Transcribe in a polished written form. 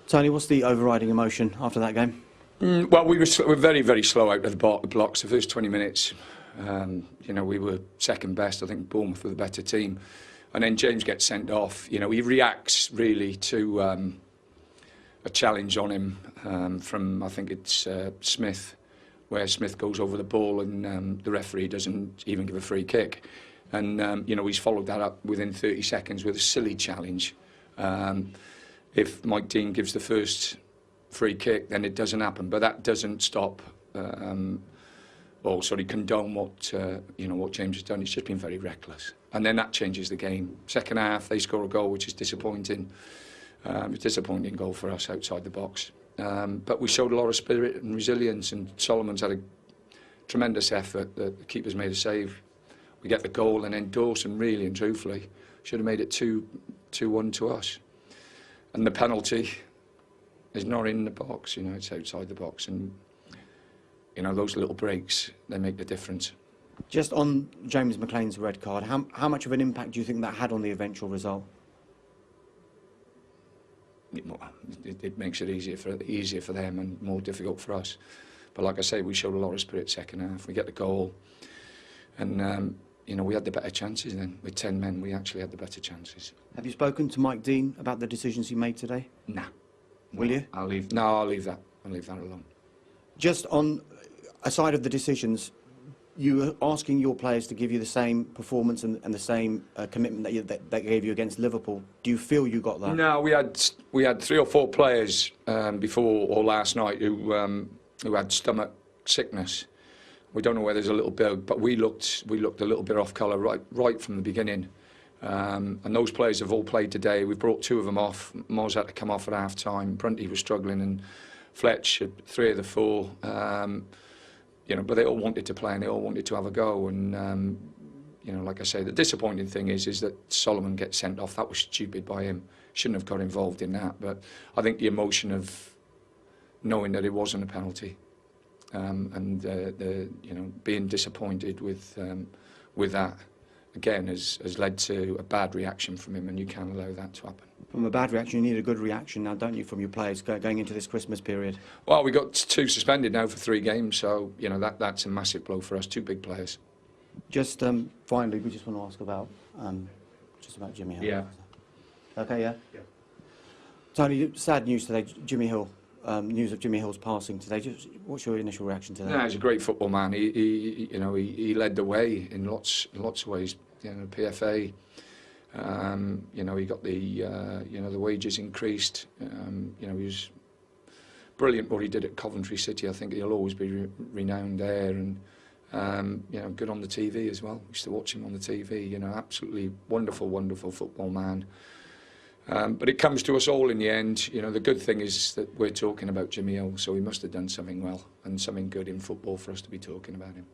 Tony, what's the overriding emotion after that game? Well, we were very, very slow out of the blocks. The first 20 minutes, we were second best. I think Bournemouth were the better team. And then James gets sent off. He reacts really to a challenge on him from, I think it's Smith, where Smith goes over the ball and the referee doesn't even give a free kick. And, he's followed that up within 30 seconds with a silly challenge. If Mike Dean gives the first free kick, then it doesn't happen. But that doesn't stop or condone what James has done. He's just been very reckless. And then that changes the game. Second half, they score a goal, which is disappointing. It's a disappointing goal for us outside the box. But we showed a lot of spirit and resilience, and Solomon's had a tremendous effort. The keeper's made a save. We get the goal, and then Dawson, really and truthfully, should have made it 2-1 to us. And the penalty is not in the box, it's outside the box. And, those little breaks, they make the difference. Just on James McClean's red card, how much of an impact do you think that had on the eventual result? It makes it easier for them and more difficult for us. But like I say, we showed a lot of spirit second half. We get the goal, and we had the better chances then. With 10 men, we actually had the better chances. Have you spoken to Mike Dean about the decisions he made today? Nah. Will you? I'll leave that. I'll leave that alone. Just on aside of the decisions, you were asking your players to give you the same performance and the same commitment that they gave you against Liverpool. Do you feel you got that? No, we had 3 or 4 players before or last night who had stomach sickness. We don't know whether there's a little bit, but we looked a little bit off colour right from the beginning. And those players have all played today. We've brought 2 of them off. Moz had to come off at half time. Prunty was struggling, and Fletch had 3 of the 4. But they all wanted to play and they all wanted to have a go. And like I say, the disappointing thing is that Solomon gets sent off. That was stupid by him. Shouldn't have got involved in that. But I think the emotion of knowing that it wasn't a penalty, and being disappointed with that, again, has led to a bad reaction from him, and you can't allow that to happen. From a bad reaction, you need a good reaction now, don't you, from your players going into this Christmas period? Well, we got 2 suspended now for 3 games, so that's a massive blow for us. 2 big players. Just finally, we just want to ask about Jimmy Hill. Yeah. Okay, yeah. Yeah. Tony, sad news today. Jimmy Hill. News of Jimmy Hill's passing today. What's your initial reaction to that? No, he's a great football man. He led the way in lots of ways. PFA. He got the wages increased. He was brilliant what he did at Coventry City. I think he'll always be renowned there, and good on the TV as well. Used to watch him on the TV. Absolutely wonderful football man. But it comes to us all in the end. The good thing is that we're talking about Jimmy Hill, so he must have done something well and something good in football for us to be talking about him.